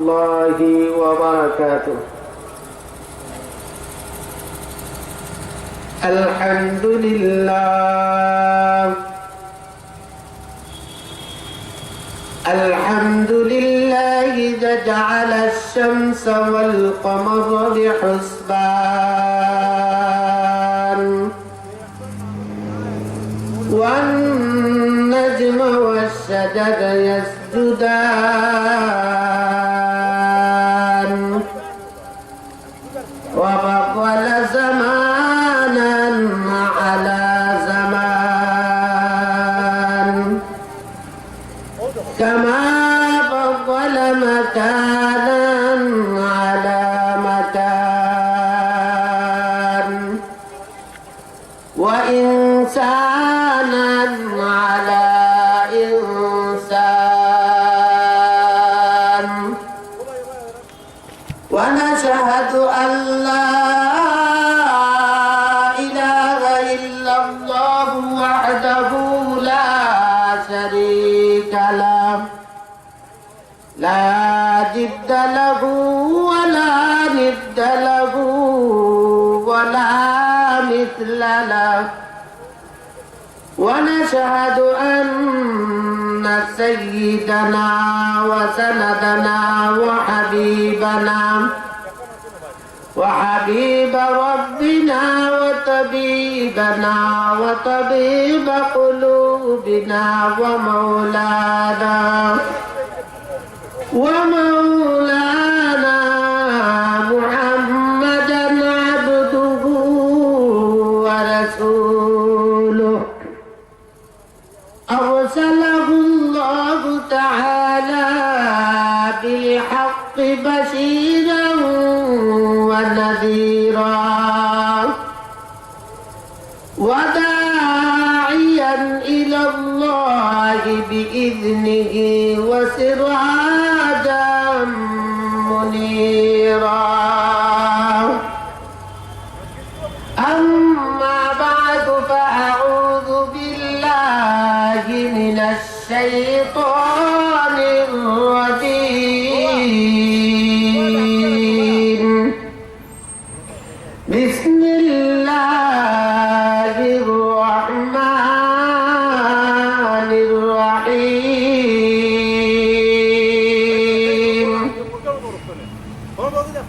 الله وبركاته. الحمد لله الحمد لله جعل الشمس والقمر بحسبان والنجم والشجر يسجدان وفضل زمانا على زمان كما فضل مكانا على مكان وإنسانا على إنسان ونشهد أن لا إله إلا الله وحده لا شريك له لا جد له ولا ند له ولا مثل له ونشهد أن سيدنا وسندنا وحبيب ربنا وطبيبنا وطبيب قلوبنا ومولانا محمدا عبده ورسوله أرسله الله تعالى بالحق بشيرا ونذيرا وداعيا إلى الله بإذنه وسراجا منيرا أما بعد فأعوذ بالله من الشيطان الرجيم بسم الله الرحمن الرحيم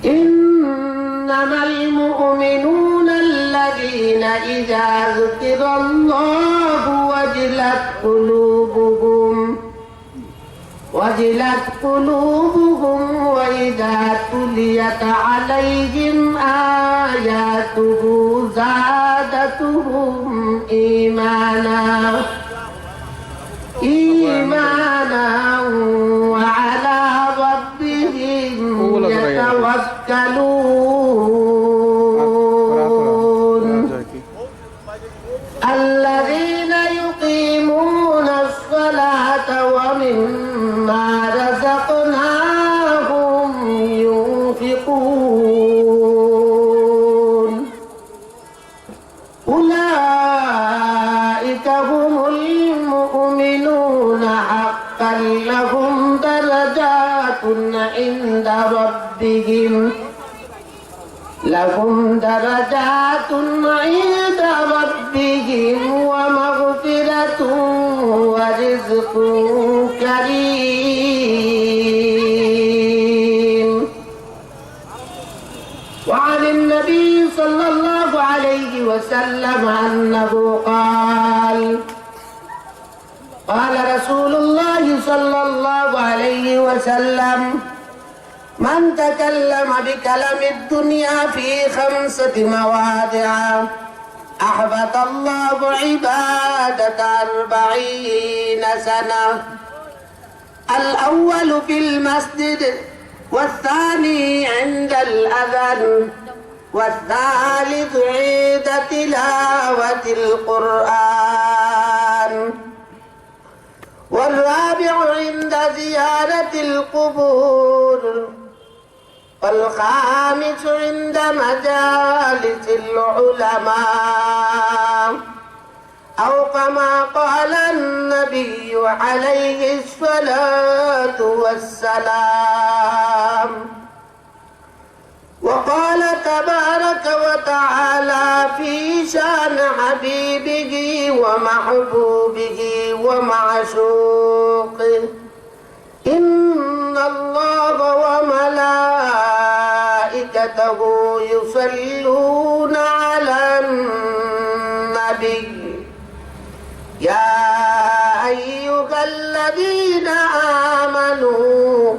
إنما المؤمنون الذين إذا ذكر الله وجلت قلوبهم وإذا تليت عليهم آياته زادتهم إيمانا وعلى ربهم يتوكلون الذين يقيمون الصلاة ومما رزقناهم ينفقون أولئك هم المؤمنون حقا لهم درجات عند ربهم ومغفرة ورزق كريم. وعن النبي صلى الله عليه وسلم أنه قال رسول الله صلى الله عليه وسلم من تكلم بكلام الدنيا في 5 مواضع أحبط الله عبادة 40 سنة. الأول في المسجد والثاني عند الأذان والثالث عند تلاوة القرآن والرابع عند زيارة القبور والخامس عند مجالس العلماء أو كما قال النبي عليه الصلاة والسلام. وقال تبارك وتعالى في شان حبيبه ومحبوبه ومعشوقه: إن الله وملائكته يصلون على النبي يا أيها الذين آمنوا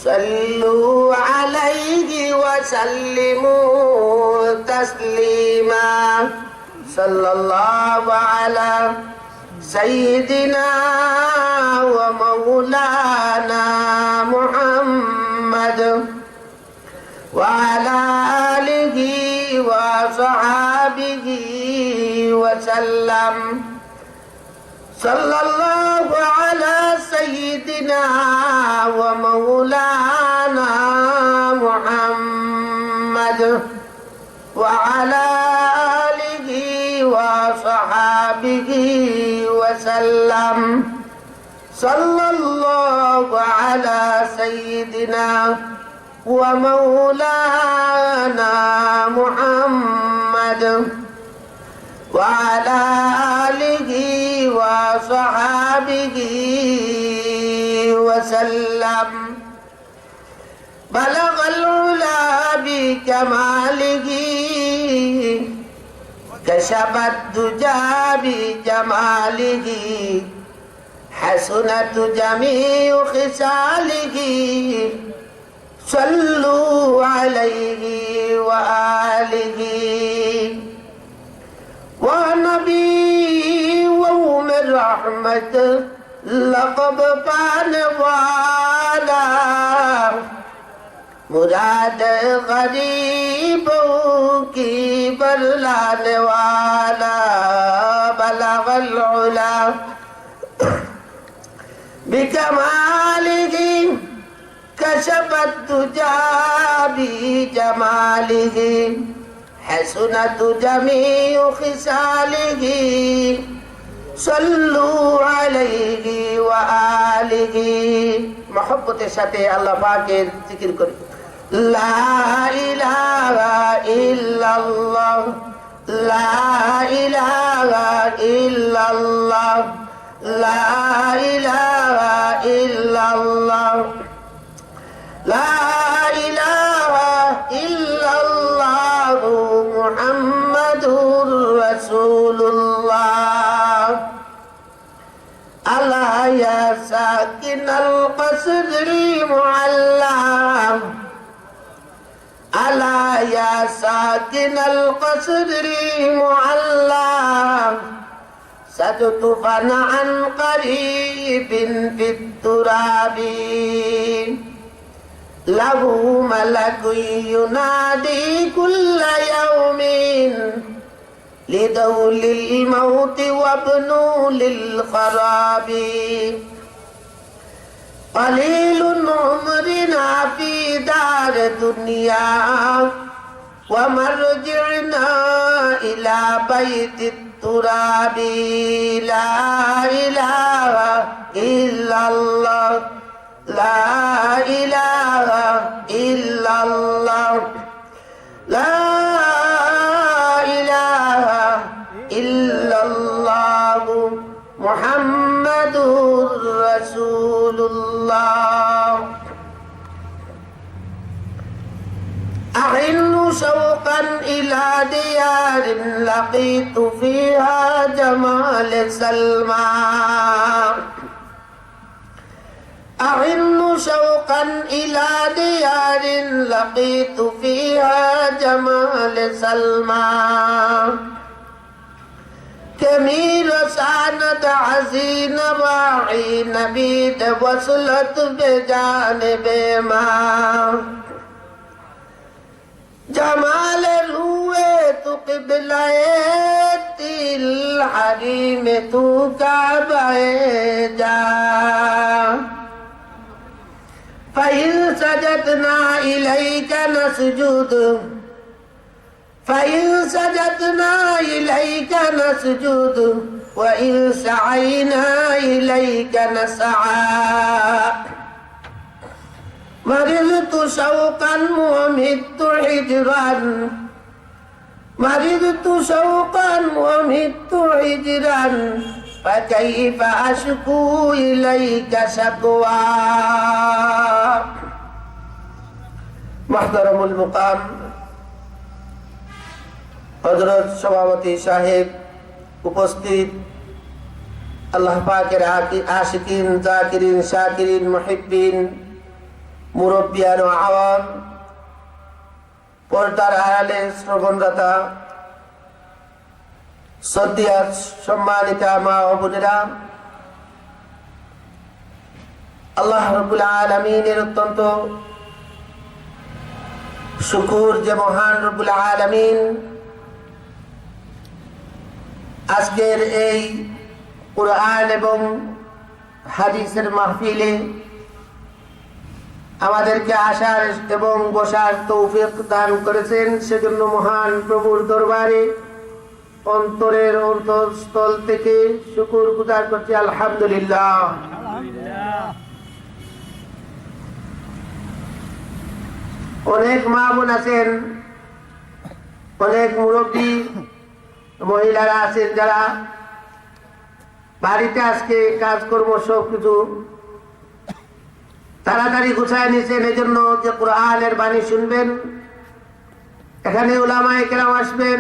صلوا عليه وسلموا تسليما. صلى الله على سيدنا ومولانا محمد وعلى آله وصحابه وسلم. صلى الله على سيدنا ومولانا محمد وعلى آله وصحابه وسلم. صلى الله على سيدنا ومولانا محمد وعلى آله وصحابه وسلم. بلغ العلا بكماله كشف الدجى بجماله حسنت جميع خصاله. صلوا عليه وآله. ونبي ومن رحمت لقب پانے والا مراد غریبوں کی برلانے والا. بلغ العلا بکمالہ کشف الدجى بجمالہ حسنت جميع خصاله. صلوا عليه وآله. محبت সাথে আল্লাহ পাকের জিকির করি। লা ইলাহা ইল্লাল্লাহ লা ইলাহা ইল্লাল্লাহ লা ইলাহা ইল্লাল্লাহ লা ইলাহা ইল্লাল্লাহ মুহাম্মাদুর রাসূলুল্লাহ. আলা ইয়া সাকিনাল কসরিল মুআল্লা আলা ইয়া সাকিনাল কসরিল মুআল্লা সাদতুফান আন করিবিন ফিত তুরাবি. له ملك ينادي كل يوم لدول الموت وابنوا للخراب. قليل عمرنا في دار دنيا ومرجعنا إلى بيت التراب. لا إله إلا الله لا إله إلا الله لا إله إلا الله محمد رسول الله. أحن شوقا إلى ديار لقيت فيها جمال سلمى. أحن شوقا إلى ديار لقيت فيها جمال سلمى. كميل سانت حزين باعي نبيد وصلت بجانب ما. جمال روئے تو قبلہ الحریم تو کعبہ جا. فإن سجدنا إليك نسجد فإن سجدنا إليك نسجد وإن سعينا إليك نسعى مرضت شوقا ومت حجرا مرضت شوقا ومت حجرا فكيف أشكو إليك شكوى محترم المقام হযরত সভাপতি সাহেব, উপস্থিত আল্লাহ পাকের আশিকিন, জাকিরিন, শাকিরিন, মুহিব্বিন, মুরব্বিয়ান ও আওয়াম, পর্দার আড়ালে শ্রবণরতা শ্রদ্ধেয় সম্মানিতা মা ও বোনেরা, আল্লাহ রাব্বুল আলামিনের অত্যন্ত শুকর যে মহান রব্বুল আলামিন আজকের এই কুরআন এবং হাদিসের মাহফিলে আমাদেরকে আসার এবং বসার তৌফিক দান করেছেন। সেজন্য মহান প্রভুর দরবারে অন্তরের অন্তঃস্থল থেকে শুকর গুজার করছি, আলহামদুলিল্লাহ। অনেক মা বোন আছেন, অনেক মুরব্বী মহিলারা আছেন যারা বাড়িতে আজকে কাজকর্ম সবকিছু তাড়াতাড়ি গুছায় নিয়েছেন, এই জন্য যে কোরআনের বাণী শুনবেন। এখানে উলামায়ে কেরাম আসবেন,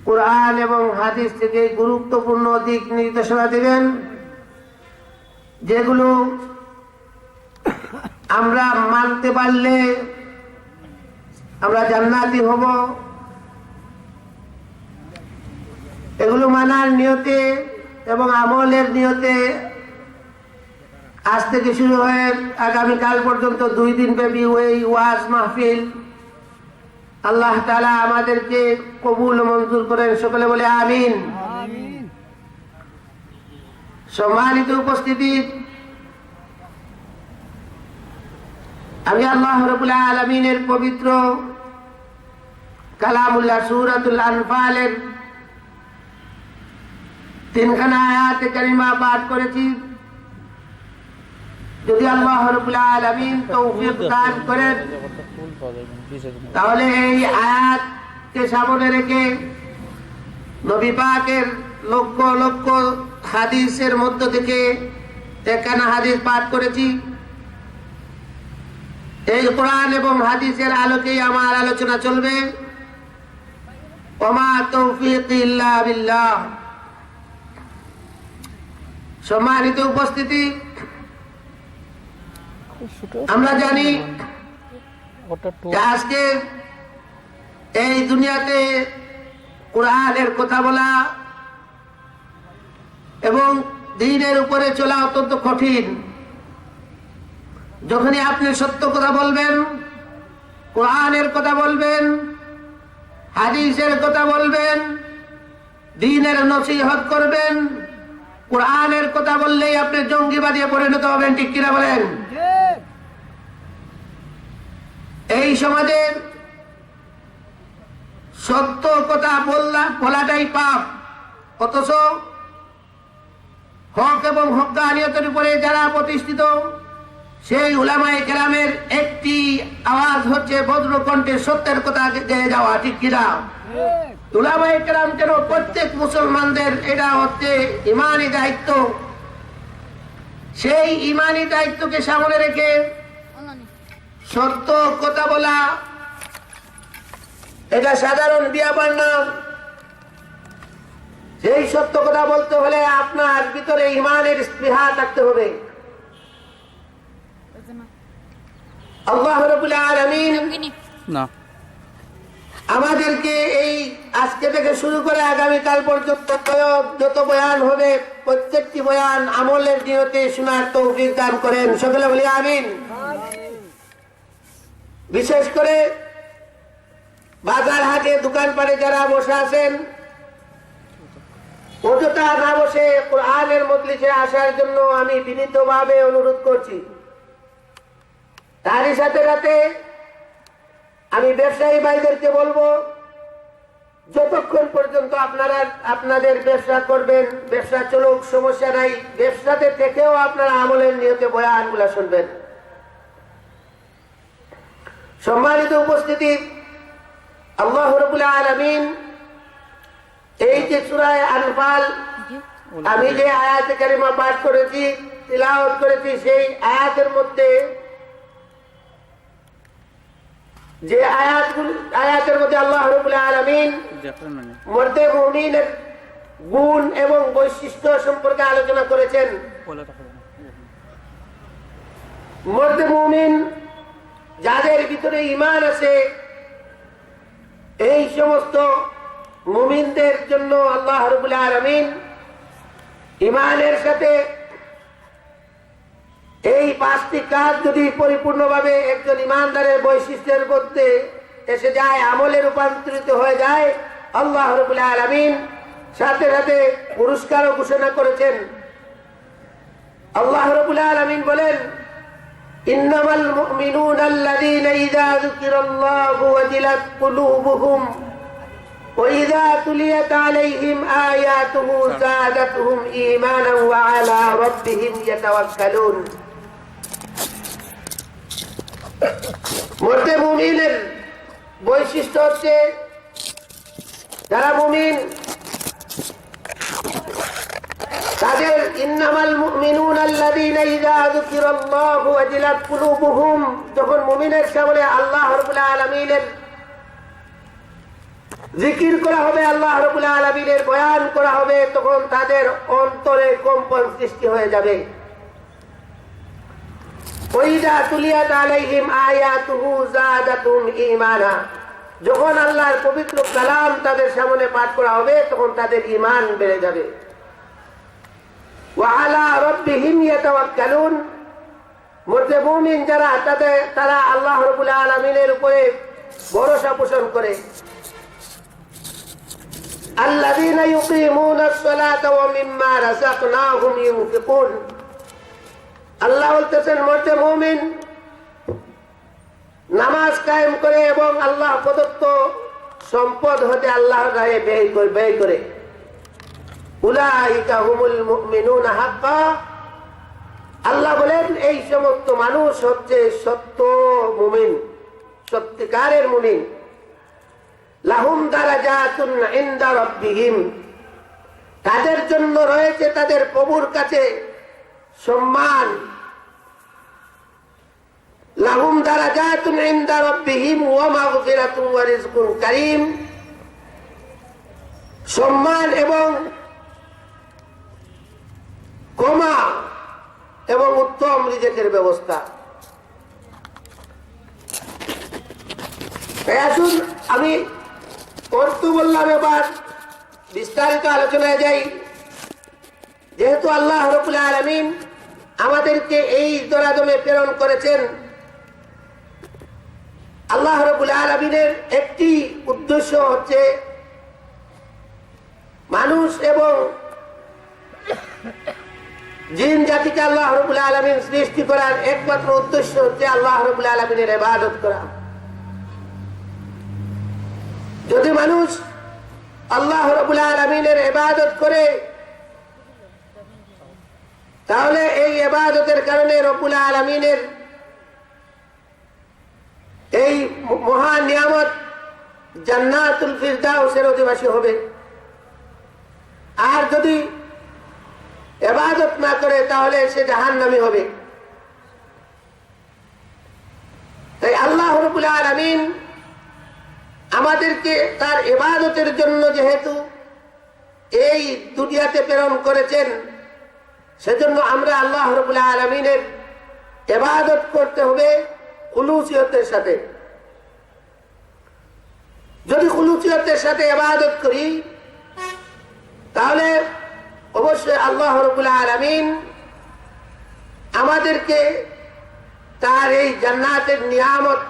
কোরআন এবং হাদিস থেকে গুরুত্বপূর্ণ দিক নির্দেশনা দিবেন, যেগুলো আমরা মানতে পারলে আমরা জান্নাতি হব। এগুলো মানার নিয়তে এবং আমলের নিয়তে আজ থেকে শুরু হয়ে আগামীকাল পর্যন্ত 2 দিন ব্যাপী ওই ওয়াজ মাহফিল আল্লাহ তাআলা আমাদেরকে কবুল ও মঞ্জুর করেন, সকলে বলে আমিন। সম্মানিত উপস্থিতি, আমি আল্লাহ রাব্বুল আলামিনের পবিত্র কালামুল্লাহ সূরাতুল আনফালের 3খানা আয়াতে কারিমা পাঠ করেছি। যদি আল্লাহ রাব্বুল আলামিন তৌফিক দান করেন তাহলে এই আয়াতকে সামনে রেখে নবী পাকের লক্ষ লক্ষ হাদিসের মধ্য থেকে 1খানা হাদিস পাঠ করেছি। এই কোরআন এবং হাদিসের আলোকেই আমার আলোচনা চলবে। ওমা তৌফিক ইল্লা বিল্লাহ। সম্মানিত উপস্থিতি, আমরা জানি আজকে এই দুনিয়াতে কোরআনের কথা বলা এবং দ্বীনের উপরে চলা অত্যন্ত কঠিন। যখনই আপনি সত্য কথা বলবেন, কোরআনের কথা বলবেন, হাদিসের কথা বলবেন, দ্বীনের নসিহত করবেন, কোরআনের কথা বললেই আপনি জঙ্গিবাদে পরিণত হবেন, ঠিক কিনা বলেন? এই সমাজে সত্য কথা বলাটাই পাপ, অথচ হক এবং হক্কানিয়তের উপরে যারা প্রতিষ্ঠিত সেই উলামায়ে কেরামের একটি আওয়াজ হচ্ছে বজ্রকণ্ঠে সত্যের কথা দিয়ে যাওয়া, ঠিক কিনা? উলামায়ে কেরাম কেন প্রত্যেক মুসলমানদের এটা হচ্ছে ইমানি দায়িত্ব। সেই ইমানি দায়িত্বকে সামনে রেখে সত্য কথা বলা এটা সাধারণ ব্যাপার না। সেই সত্য কথা বলতে হলে আপনার ভিতরে ইমানের স্পৃহা থাকতে হবে। আল্লাহ রাব্বুল আলামিন আমাদেরকে এই আজকে থেকে শুরু করে আগামীকাল পর্যন্ত যত বয়ান হবে প্রত্যেকটি বয়ান আমলের নিয়তে শোনার তৌফিক দান করেন, সকলে বলি আমিন। বিশেষ করে বাজার হাটে দোকানপাটে যারা বসে আছেন, অযথা না বসে কোরআনের মজলিসে আসার জন্য আমি বিনীতভাবে অনুরোধ করছি। তারই সাথে সাথে আমি ব্যবসায়ী ভাইদেরকে বলবো, যতক্ষণ পর্যন্ত আপনারা আপনাদের ব্যবসা করবেন, ব্যবসা চলুক, সমস্যা নাই, ব্যবসাতে থেকেও আপনারা আমলের নিয়তে বয়ানগুলা শুনবেন। সম্মানিত উপস্থিতি, আল্লাহ রাব্বুল আলামিন এই যে সূরা আনফাল আমি যে আয়াতে কারিমা পাঠ করেছি, তিলাওয়াত করেছি, সেই আয়াতের মধ্যে যে আয়াতের মধ্যে আল্লাহ রাব্বুল আলামিন মর্দে মুমিনের গুণ এবং বৈশিষ্ট্য সম্পর্কে আলোচনা করেছেন। মর্দে মুমিন যাদের ভিতরে ঈমান আছে, এই সমস্ত মুমিনদের জন্য আল্লাহ রাব্বুল আলামিন ঈমানের সাথে এই পাঁচটি কাজ যদি পরিপূর্ণভাবে একজন ঈমানদারের বৈশিষ্ট্যের মধ্যে এসে যায়, আমলে রূপান্তরিত হয়ে যায়, আল্লাহ রাব্বুল আলামিন সাথে সাথে পুরস্কারও ঘোষণা করেছেন। আল্লাহ রাব্বুল আলামিন বলেন, ইন্নামাল মুমিনুনা আল্লাযীনা ইযা যুকিরাল্লাহু ওয়াজিলাত কুলুবুহুম ওয়া ইযা তুলিয়াত আলাইহিম আয়াতুহু যাদাতুহুম ঈমানান ওয়া আলা রাব্বিহিম ইয়াতাওয়াক্কালুন। মর্দে মুমিনের বৈশিষ্ট্য হচ্ছে, যারা মুমিন তাদের ইন্নামাল মুমিনুনা আল্লাযীনা ইযা যুকিরাল্লাহু ওয়াজিলাত কুলুবুহুম, যখন মুমিনের সামনে আল্লাহ রাব্বুল আলামিনের জিকির করা হবে, আল্লাহ রাব্বুল আলামিনের বয়ান করা হবে, তখন তাদের অন্তরে কম্পন সৃষ্টি হয়ে যাবে। ওয়াইদা তুলিয়াত আলাইহিম আয়াতুহু যাদাতুহুম ঈমানা, যখন আল্লাহর পবিত্র কালাম তাদের সামনে পাঠ করা হবে, তখন তাদের ঈমান বেড়ে যাবে। ওয়া আলা রাব্বিহিম ইয়াতাওয়াক্কালুন, মর্দে মুমিন যারা তারা আল্লাহ রাব্বুল আলামিনের উপরে ভরসা পোষণ করে। আল্লাযীনা ইউকিমুনাস সালাতা ওয়া মিম্মা রাযাকনাহুম ইউনফিকুন, আল্লাহ বলতেছেন মর্দে মুমিন নামাজ কায়েম করে এবং আল্লাহ প্রদত্ত সম্পদ হতে আল্লাহর রাহে ব্যয় করে। উলাইকা হুমুল মুমিনুনা হাক্কা, আল্লাহ বলেন এই সমস্ত মানুষ হচ্ছে সত্য মুমিন, সত্যিকারের মুমিন। লাহুম দারাজাতুন ইনদা রাব্বিহিম, তাদের জন্য রয়েছে তাদের প্রভুর কাছে সম্মান। লাহুম দারাজাতুন ইনদা রাব্বিহিম ওয়া মাগফিরাতুন ওয়া রিজকুন কারীম, সম্মান এবং ক্ষমা এবং উত্তম রিজেকের ব্যবস্থা। আসুন আমি অর্থ বললাম, এবার বিস্তারিত আলোচনায় যাই। যেহেতু আল্লাহ রাব্বুল আলামিন আমাদেরকে এই দরাদমে প্রেরণ করেছেন, আল্লাহ রাব্বুল আলামিনের একটি উদ্দেশ্য হচ্ছে মানুষ এবং জিন জাতিকে আল্লাহ রাব্বুল আলামিন সৃষ্টি করার একমাত্র উদ্দেশ্য হচ্ছে আল্লাহ রাব্বুল আলামিনের ইবাদত করা। যদি মানুষ আল্লাহ রাব্বুল আলামিনের ইবাদত করে, তাহলে এই ইবাদতের কারণে রব্বুল আলামিনের এই মহান নিয়ামত জান্নাতুল ফিরদাউসের অধিবাসী হবে। আর যদি ইবাদত না করে, তাহলে সে জাহান্নামী হবে। তাই আল্লাহ রাব্বুল আলামিন আমাদেরকে তার ইবাদতের জন্য যেহেতু এই দুনিয়াতে প্রেরণ করেছেন, সেজন্য আমরা আল্লাহ রাব্বুল আলামিনের ইবাদত করতে হবে খুলুসিয়তের সাথে। যদি খুলুসিয়তের সাথে ইবাদত করি, তাহলে অবশ্যই আল্লাহ রাব্বুল আলামিন আমাদেরকে তার এই জান্নাতের নিয়ামত,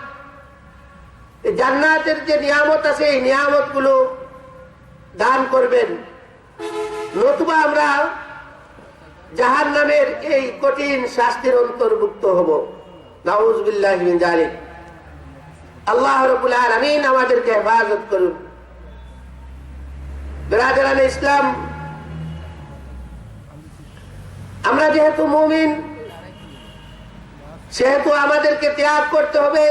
জান্নাতের যে নিয়ামত আছে, এই নিয়ামত গুলো দান করবেন। নতুবা আমরা জাহান্নামের এই কঠিন শাস্তির অন্তর্ভুক্ত হব। নাউযু বিল্লাহি মিন যালিক। আল্লাহ রাব্বুল আলামিন আমাদেরকে হেফাজত করুন। বিরাদরান ইসলাম, আমরা যেহেতু মুমিন সেহেতু আমাদেরকে ত্যাগ করতে হবে।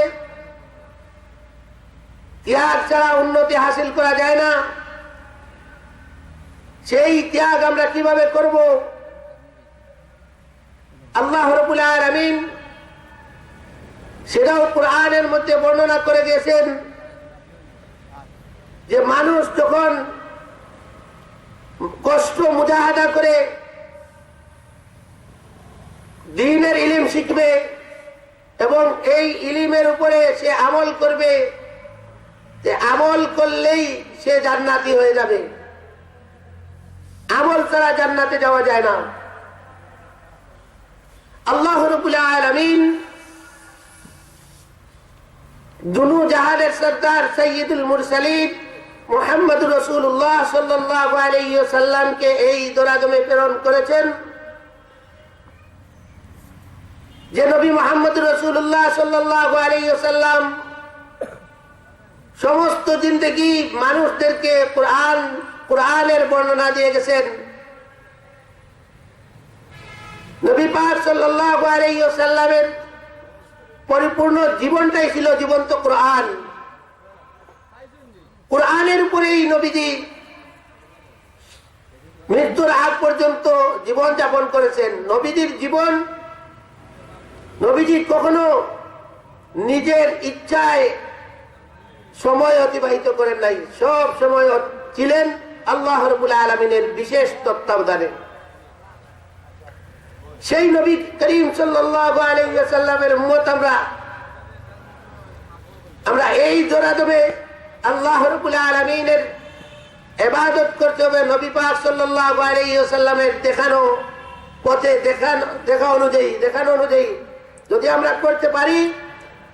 ত্যাগ ছাড়া উন্নতি হাসিল করা যায় না। সেই ত্যাগ আমরা কিভাবে করব? আল্লাহ রাব্বুল আলামিন সেটাও কোরআনের মধ্যে বর্ণনা করে দিয়েছেন যে মানুষ যখন কষ্ট মুজাহাদা করে দ্বীনের ইলম শিখবে এবং এই ইলমের উপরে সে আমল করবে, যে আমল করলেই সে জান্নাতি হয়ে যাবে। আমল ছাড়া জান্নাতে যাওয়া যায় না। আল্লাহ রাব্বুল আলামিন দুনু জাহানের সরদার সৈয়দুল মুরসালিন মুহাম্মদুর রাসূলুল্লাহ সাল্লাল্লাহু আলাইহি ওয়াসাল্লামকে এই দোরাগমে প্রেরণ করেছেন, যে নবী মুহাম্মদুর রাসূলুল্লাহ সাল্লাল্লাহু আলাইহি ওয়াসাল্লাম সমস্ত জিন্দেগি মানুষদেরকে কোরআনের বর্ণনা দিয়ে গেছেন। নবী পাক সাল্লাল্লাহু আলাইহি ওয়াসাল্লামের পরিপূর্ণ জীবনটাই ছিল জীবন্ত কোরআন। কোরআনের উপরেই নবীজি মৃত্যুর আগ পর্যন্ত জীবন যাপন করেছেন। নবীজির জীবন, নবীজি কখনো নিজের ইচ্ছায় সময় অতিবাহিত করেন নাই, সব সময় ছিলেন আল্লাহ রাব্বুল আলামিনের বিশেষ তত্ত্বাবধানে। সেই নবী করিম সাল্লাল্লাহু আলাইহি ওয়াসাল্লামের উম্মত আমরা এই দোরাদমে আল্লাহ রাব্বুল আলামিনের ইবাদত করতে হবে নবী পাক সাল্লাল্লাহু আলাইহি ওয়াসাল্লামের দেখানো পথে, দেখানো অনুযায়ী যদি আমরা করতে পারি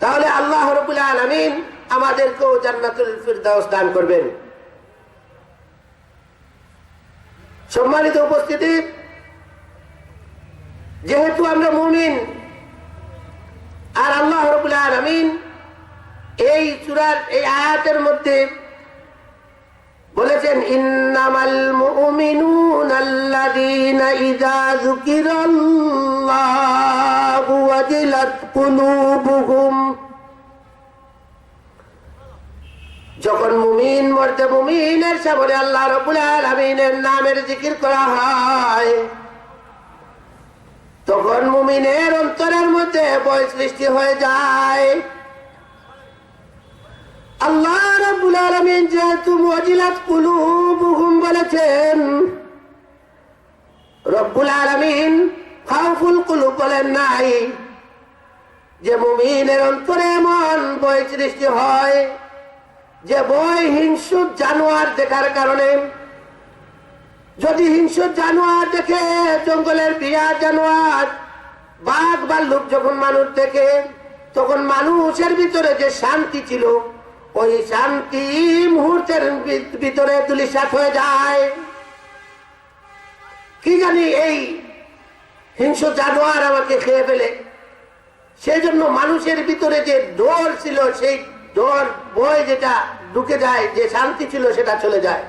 তাহলে আল্লাহ রাব্বুল আলামিন আমাদেরকেও জান্নাতুল ফিরদাউস দান করবেন। সম্মানিত উপস্থিতি, যেহেতু আমরা মুমিন আর আল্লাহ রাব্বুল আলামিন এই সূরার এই আয়াতের মধ্যে বলেছেন ইন্নামাল মুমিনুনা আল্লাযীনা ইযা যুকিরাল্লাহু ওয়াজিলাত কুলুবুহুম। যখন মুমিন মর্দে মুমিনের সামনে আল্লাহ রাব্বুল আলামিনের নামের জিকির করা হয় তখন মুমিনের অন্তরের মধ্যে ভয় সৃষ্টি হয়ে যায়। আল্লাহ রাব্বুল আলামিন যেহেতু ওয়াজিলাত কুলুবুহুম বলেছেন, রব্বুল আলামিন খাউফুল কুলুব বলেন নাই, যে মুমিনের অন্তরে এমন ভয় সৃষ্টি হয় যে ভয় হিংস্র জানোয়ার দেখার কারণে। যদি হিংস্র জানোয়ার দেখে, জঙ্গলের বিরাট জানোয়ার বাঘ ভাল্লুক যখন মানুষ দেখে, তখন মানুষের ভিতরে যে শান্তি ছিল ওই শান্তি মুহূর্তের ভিতরে ধূলিসাৎ হয়ে যায়। কি জানি এই হিংস্র জানোয়ার আমাকে খেয়ে ফেলে, সেই জন্য মানুষের ভিতরে যে ডর ছিল, সেই ডর ভয় যেটা ঢুকে যায়, যে শান্তি ছিল সেটা চলে যায়।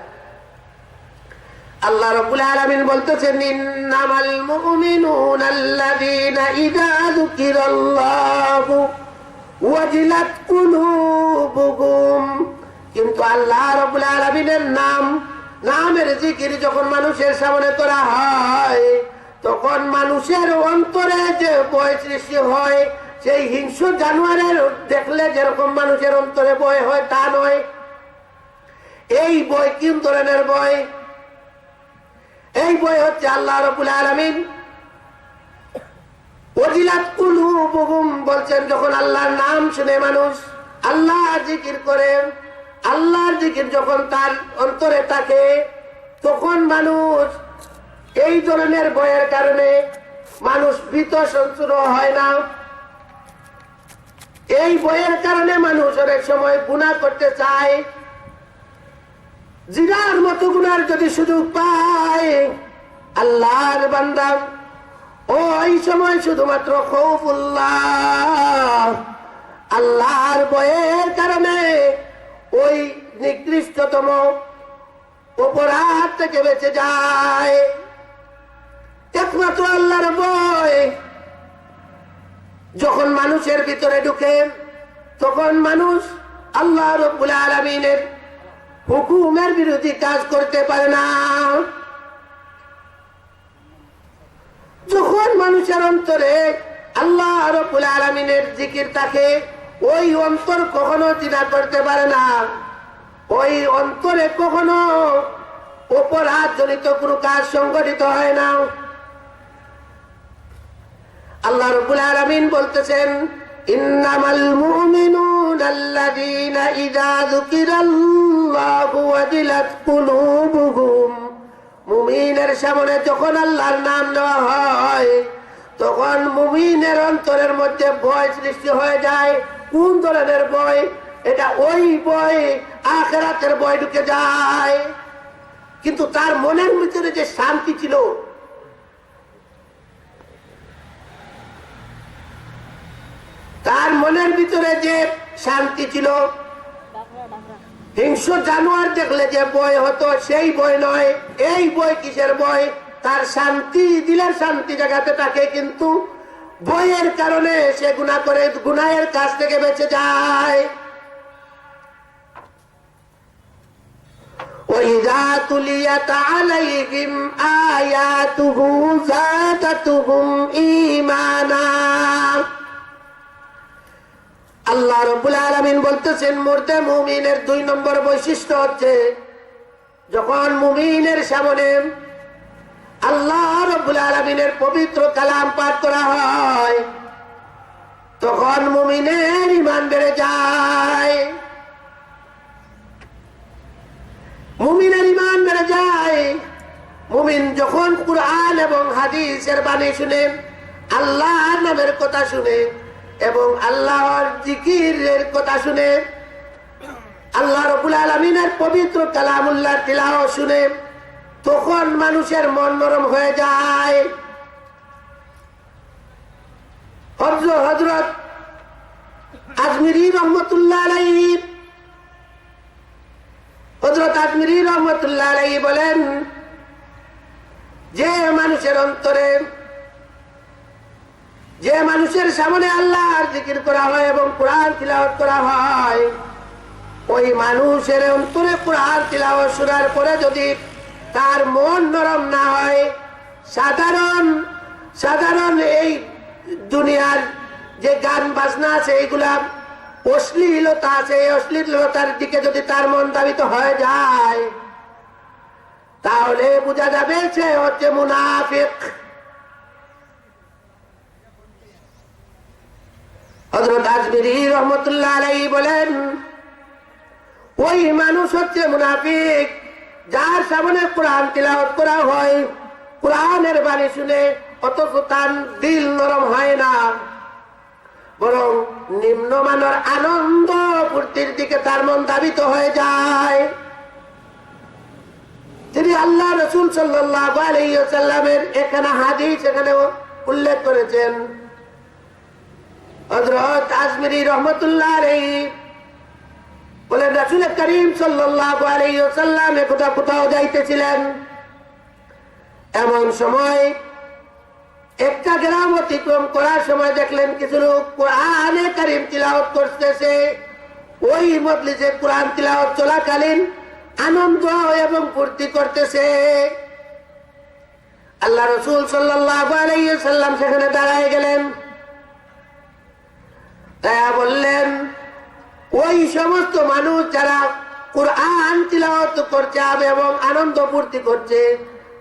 আল্লাহ রাব্বুল আলামিন বলতেছেন ইন্নামাল মুমিনুনা আল্লাযীনা ইযা যুকিরাল্লাহু ওয়াজিলাত কুলুবুহুম। কিন্তু আল্লাহ রাব্বুল আলামিনের নামের জিকির যখন মানুষের সামনে করা হয় তখন মানুষের অন্তরে যে ভয় সৃষ্টি হয়, সেই হিংস্র জানোয়ারের দেখলে যেরকম মানুষের অন্তরে ভয় হয় তা নয়। এই ভয় কোন ধরনের ভয়? এই ভয় হচ্ছে আল্লাহ রাব্বুল আলামিন ওয়াজিলাত কুলুবুহুম বলছেন, যখন আল্লাহর নাম শুনে মানুষ আল্লাহ জিকির করে, আল্লাহর জিকির যখন তার অন্তরে থাকে তখন মানুষ এই ধরনের ভয়ের কারণে মানুষ ভীত সন্ত্রস্ত হয় না। এই ভয়ের কারণে মানুষ অনেক সময় গুনাহ করতে চায়। জিনার মতো গুনার যদি সুযোগ পায় আল্লাহর বান্দা ওই সময় শুধুমাত্র খৌফুল্লাহ, আল্লাহর ভয়ের কারণে ওই নিকৃষ্টতম অপরাধ থেকে বেঁচে যায়। একমাত্র আল্লাহর ভয় যখন মানুষের ভিতরে ঢুকে, তখন মানুষ আল্লাহ রাব্বুল আলামিনের হুকুমের বিরোধী কাজ করতে পারে না। যখন মানুষের অন্তরে আল্লাহ রাব্বুল আলামিনের জিকির থাকে, ওই অন্তর কখনো জিনা করতে পারে না, ওই অন্তরে কখনো অপরাধ জনিত কোনো কাজ সংঘটিত হয় না। আল্লাহ রাব্বুল আলামিন বলতেছেন, ইন্নামাল মুমিনুনা আল্লাযীনা ইযা যুকিরাল্লাহু ওয়াজিলাত কুলুবুহুম। মুমিনের সামনে যখন আল্লাহর নাম নেওয়া হয়, তখন মুমিনের অন্তরের মধ্যে ভয় সৃষ্টি হয়ে যায়। কোন ধরনের ভয়? এটা ওই ভয়, আখিরাতের ভয় ঢুকে যায়। কিন্তু তার মনের ভিতরে যে শান্তি ছিল, তার মনের ভিতরে যে শান্তি ছিল, হিংস্র জানোয়ার দেখলে যে ভয় হতো, সেই ভয় নয়। এই ভয় কিসের ভয়? তার শান্তি, দিলের শান্তি জায়গাতে থাকে, কিন্তু ভয়ের কারণে সে গুনাহ করে, গুনাহের কাজ থেকে বেঁচে যায়। وَإِذَا تُلِيَتْ عَلَيْهِمْ آيَاتُهُ زَادَتْهُمْ إِيمَانًا। আল্লাহ রাব্বুল আলামিন বলতেছেন, মুর্দে মুমিনের 2 নম্বর বৈশিষ্ট্য হচ্ছে, যখন মুমিনের সামনে আল্লাহ রাব্বুল আলামিনের পবিত্র কালাম পাঠ করা হয়, তখন মুমিনের ঈমান বেড়ে যায়। মুমিনের ঈমান বেড়ে যায়। মুমিন যখন কুরআন এবং হাদিসের বাণী শুনে, আল্লাহর নামের কথা শুনে এবং আল্লাহর জিকিরের কথা শুনে, আল্লাহ রাব্বুল আলামিনের পবিত্র কালামুল্লাহর তিলাওয়াত শুনে, তখন মানুষের মন নরম হয়ে যায়। হযরত আজমিরি রহমতুল্লাহ আলাইহি, হযরত আজমিরি রহমতুল্লাহ আলাইহি বলেন, যে মানুষের অন্তরে, যে মানুষের সামনে আল্লাহর জিকির করা হয় এবং কোরআন তিলাওয়াত করা হয়, ওই মানুষের অন্তরে কোরআন তিলাওয়াত শোনার পরে যদি তার মন নরম না হয়, সাধারণ এই দুনিয়ার যে গান বাজনা আছে, এইগুলা অশ্লীলতা আছে, এই অশ্লীলতার দিকে যদি তার মন ধাবিত হয়ে যায়, তাহলে বোঝা যাবে সে হচ্ছে মুনাফিক। হযরত আজমিরি রহমতুল্লাহ আলাইহি বলেন, ওই মানুষ হচ্ছে মুনাফিক যার সামনে কোরআন তিলাওয়াত করা হয়, কোরআনের বাণী শুনে, অথচ তার দিল নরম হয় না, বরং নিম্নমানের আনন্দ ফুর্তির দিকে তার মন ধাবিত হয়ে যায়। তিনি আল্লাহ রাসূল সাল্লাল্লাহু আলাইহি ওয়াসাল্লামের এখানে হাদিস এখানে উল্লেখ করেছেন। হযরত আজমিরি রহমতুল্লাহ আলাইহি বলেন, রাসূল করিম সাল্লাল্লাহু আলাইহি ওয়াসাল্লাম একদা কোথাও যাইতেছিলেন। এমন সময় একটা গ্রাম অতিক্রম করার সময় দেখলেন কিছু লোক কোরআনে কারীম তিলাওয়াত করতেছে। ওই মজলিসে কোরআন তিলাওয়াত চলাকালীন আনন্দ এবং ফুর্তি করতেছে। আল্লাহ রাসূল সাল্লাল্লাহু আলাইহি ওয়াসাল্লাম সেখানে দাঁড়ায় গেলেন। তাই বললেন, ওই সমস্ত মানুষ যারা কোরআন তিলাওয়াত করছে এবং আনন্দ ফুর্তি করছে,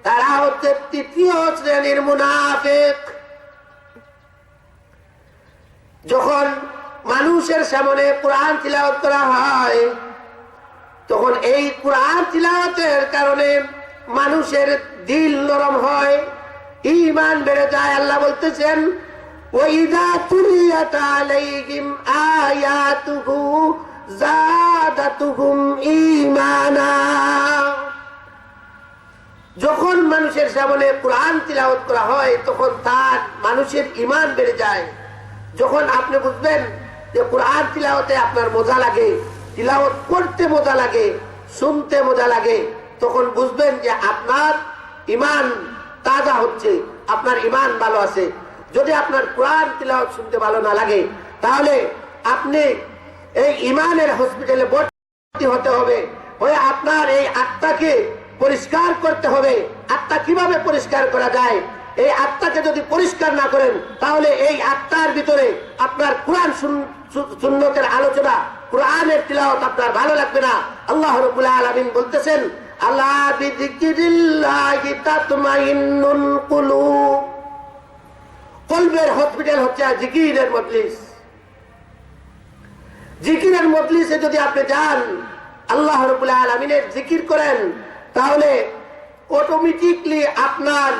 তারা হচ্ছে 3য় শ্রেণীর মুনাফিক। যখন মানুষের সামনে কোরআন তিলাওয়াত করা হয়, তখন এই কোরআন তিলাওয়াতের কারণে মানুষের দিল নরম হয়, ঈমান বেড়ে যায়। আল্লাহ বলতেছেন, ওয়াইযা তুলিয়াত আলাইহিম আয়াতুহু যাদাতুহুম ঈমানা। যখন মানুষের সামনে কোরআন তিলাওয়াত করা হয়, তখন তার মানুষের ঈমান বেড়ে যায়। যখন আপনি বুঝবেন যে কোরআন তিলাওয়াতে আপনার মজা লাগে, তিলাওয়াত করতে মজা লাগে, শুনতে মজা লাগে, তখন বুঝবেন যে আপনার ঈমান তাজা হচ্ছে, আপনার ঈমান ভালো আছে। যদি আপনার কোরআন তিলাওয়াত শুনতে ভালো না লাগে, তাহলে আপনি এই ঈমানের হসপিটালে ভর্তি হতে হবে, হয়ে আপনার এই আত্মাকে পরিষ্কার করতে হবে। আত্মা কিভাবে পরিষ্কার করা যায়? এই আত্মাকে যদি পরিষ্কার না করেন, তাহলে এই আত্মার ভিতরে আপনার কোরআন সুন্নতের আলোচনা, কোরআনের তিলাওয়াত আপনার ভালো লাগবে না। আল্লাহ রাব্বুল আলামিন বলতেছেন, আলা বিযিকরিল্লাহি তাতমাইন্নুল কুলুব। কলবের হসপিটাল হচ্ছে জিকিরের মজলিস। জিকিরের মজলিসে যদি আপনি যান, আল্লাহ রাব্বুল আলামিনের জিকির করেন, তাহলে অটোমেটিকলি আপনার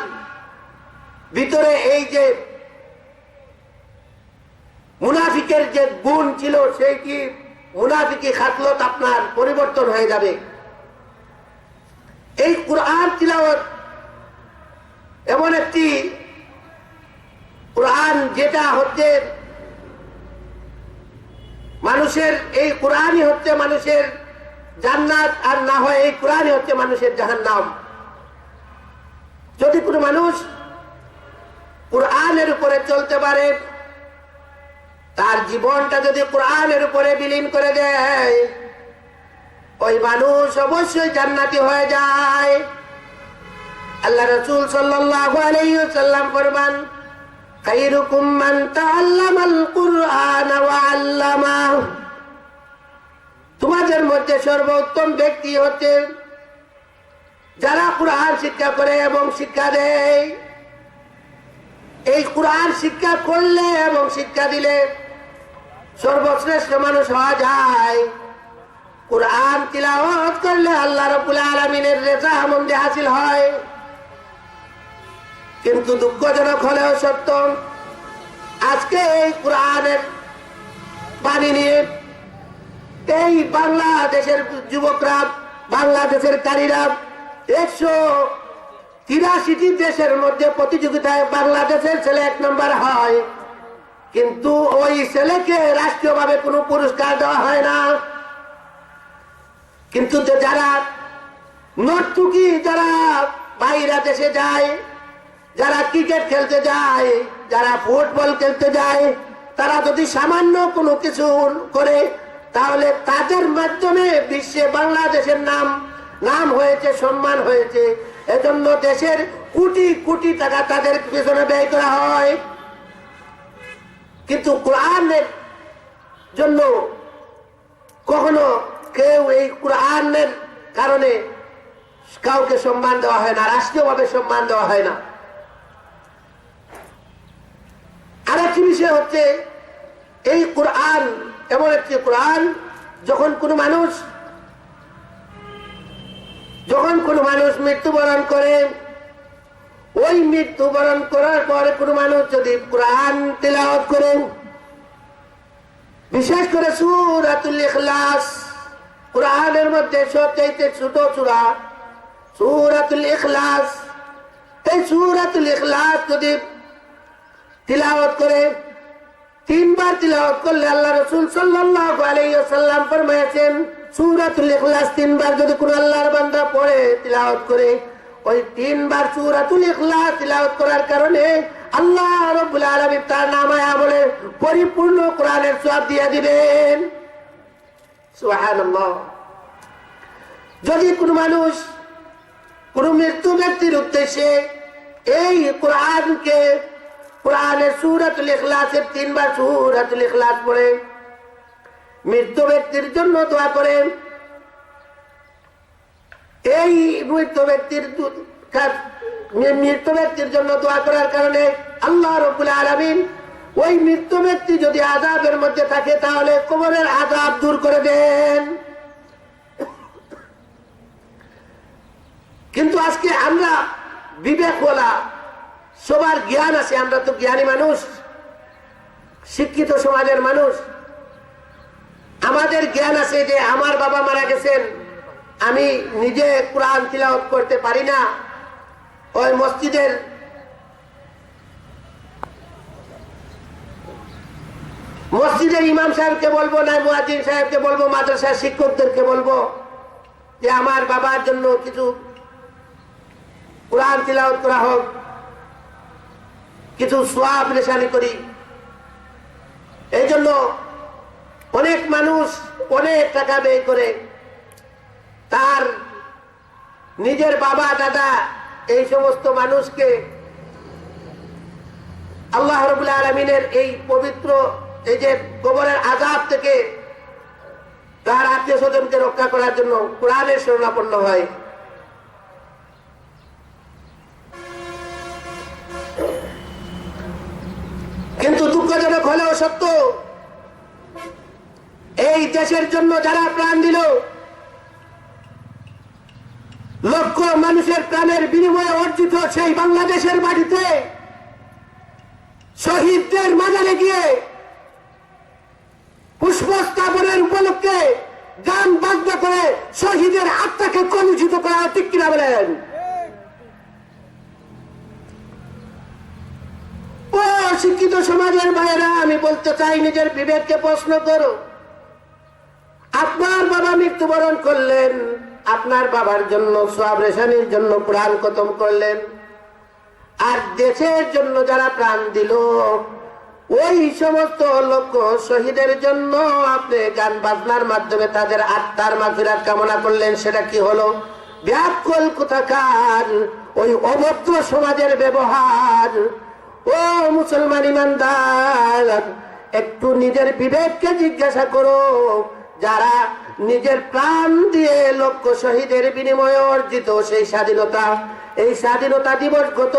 ভিতরে এই যে মুনাফিকের যে গুণ ছিল, সেই কি মুনাফিকি খাসলত আপনার পরিবর্তন হয়ে যাবে। এই কোরআন তিলাওয়াত এমন একটি কোরআন যেটা হচ্ছে মানুষের, এই কোরআনই হচ্ছে মানুষের জান্নাত, আর না হয় এই কোরআনই হচ্ছে মানুষের জাহান্নাম। যদি কোনো মানুষ কোরআনের উপরে চলতে পারে, তার জীবনটা যদি কোরআনের উপরে বিলীন করে দেয়, ওই মানুষ অবশ্যই জান্নাতি হয়ে যায়। আল্লাহ রাসূল সাল্লাল্লাহু আলাইহি ওয়াসাল্লাম ফরমান, খায়রুকুম মান তাআল্লামাল কুরআন ওয়া আল্লামাহু। তোমাদের মধ্যে সর্বোত্তম ব্যক্তি হচ্ছে যারা কোরআন শিক্ষা করে এবং শিক্ষা দেয়। এই কোরআন শিক্ষা করলে এবং শিক্ষা দিলে সর্বশ্রেষ্ঠ মানুষ হওয়া যায়। কোরআন তিলাওয়াত করলে আল্লাহ রাব্বুল আলামিনের রেজামন্দি হাসিল হয়। কিন্তু দুঃখজনক হলেও সত্য, আজকে এই কোরআনের বাণী নিয়ে এই বাংলাদেশের যুবকরা, বাংলাদেশের কারীরা 183টি দেশের মধ্যে প্রতিযোগিতায় বাংলাদেশের ছেলে 1 নম্বর হয়, কিন্তু ওই ছেলেকে রাষ্ট্রীয়ভাবে কোনো পুরস্কার দেওয়া হয় না। কিন্তু যারা নর্তকী, যারা বাইরে দেশে যায়, যারা ক্রিকেট খেলতে যায়, যারা ফুটবল খেলতে যায়, তারা যদি সামান্য কোনো কিছু করে, তাহলে তাদের মাধ্যমে বিশ্বে বাংলাদেশের নাম হয়েছে, সম্মান হয়েছে। এজন্য দেশের কোটি কোটি টাকা তাদের পেছনে ব্যয় করা হয়। কিন্তু কোরআনের জন্য কখনো কেউ এই কোরআনের কারণে কাউকে সম্মান দেওয়া হয় না, রাষ্ট্রীয়ভাবে সম্মান দেওয়া হয় না। আরেকটি বিষয় হচ্ছে, এই কোরআন এমন একটি কোরআন, যখন কোনো মানুষ মৃত্যুবরণ করে, ওই মৃত্যুবরণ করার পরে কোনো মানুষ যদি কোরআন তিলাওয়াত করে, বিশেষ করে সূরাতুল ইখলাস, কোরআনের মধ্যে সবচেয়ে ছোট সূরা সূরাতুল ইখলাস, এই সূরাতুল ইখলাস যদি তিলাওয়াত করে, 3 বার তিলাওয়াত করলে আল্লাহ রাসূল সাল্লাল্লাহু আলাইহি ওয়াসাল্লাম ফরমায়েছেন, সূরাতুল ইখলাস 3 বার যদি কোন আল্লাহর বান্দা পড়ে, তিলাওয়াত করে, ওই 3 বার সূরাতুল ইখলাস তিলাওয়াত করার কারণে আল্লাহ রাব্বুল আলামিন তার নামায়ে আমলে পরিপূর্ণ কোরআনের সওয়াব দিয়ে দিবেন। সুবহানাল্লাহ। যদি কোনো মানুষ কোন মৃত্যু ব্যক্তির উদ্দেশ্যে এই কোরআনকে, কোরআনের সূরাতুল ইখলাসের 3 বার সূরাতুল ইখলাস পড়ে মৃত্যু ব্যক্তির জন্য দোয়া করে, এই মৃত্যু ব্যক্তির জন্য দোয়া করার কারণে আল্লাহ রাব্বুল আলামিন ওই মৃত্যু ব্যক্তি যদি আযাবের মধ্যে থাকে, তাহলে কবরের আযাব দূর করে দেন। কিন্তু আজকে আমরা বিবেকওয়ালা, সবার জ্ঞান আছে, আমরা তো জ্ঞানী মানুষ, শিক্ষিত সমাজের মানুষ, আমাদের জ্ঞান আছে যে আমার বাবা মারা গেছেন, আমি নিজে কোরআন তিলাওয়াত করতে পারি না, ওই মসজিদের ইমাম সাহেবকে বলবো, না মুয়াজ্জিন সাহেবকে বলবো, মাদ্রাসার শিক্ষকদেরকে বলবো, যে আমার বাবার জন্য কিছু কোরআন তিলাওয়াত করা হোক, কিছু সওয়াব নিশানি করি। এই জন্য অনেক মানুষ অনেক টাকা ব্যয় করে তার নিজের বাবা দাদা এই সমস্ত মানুষকে আল্লাহ রাব্বুল আলামিনের এই পবিত্র এই যে কবরের আযাব থেকে তার আত্মীয় স্বজনকে রক্ষা করার জন্য কোরআনের শরণাপন্ন হয়। কিন্তু দুঃখজনক হলেও সত্য, এই দেশের জন্য যারা প্রাণ দিল, লক্ষ মানুষের প্রাণের বিনিময়ে অর্জিত সেই বাংলাদেশের মাটিতে শহীদদের মাজারে গিয়ে পুষ্পস্থাপনের উপলক্ষে গান বাজনা করে শহীদের আত্মাকে কলুষিত করা ঠিক কিনা বলেন? ও শিক্ষিত সমাজের ভাইয়েরা, আমি বলতে চাই, নিজের বিবেককে প্রশ্ন করো। আপনার বাবা মৃত্যুবরণ করলেন, আপনার বাবার জন্য সওয়াব রেশানির জন্য কোরআন খতম করলেন, আর দেশের জন্য যারা প্রাণ দিল ওই সমস্ত লোক শহীদের জন্য আপনি গান বাজনার মাধ্যমে তাদের আত্মার মাগফিরাত কামনা করলেন। সেটা কি হলো? ব্যাকুল কোথাকার ওই অভদ্র সমাজের ব্যবহার। ও মুসলমান ইমানদার, একটু নিজের বিবেককে জিজ্ঞাসা করো। যারা নিজের প্রাণ দিয়ে লক্ষ শহীদের বিনিময়ে অর্জিত সেই স্বাধীনতা, এই স্বাধীনতা দিবস গত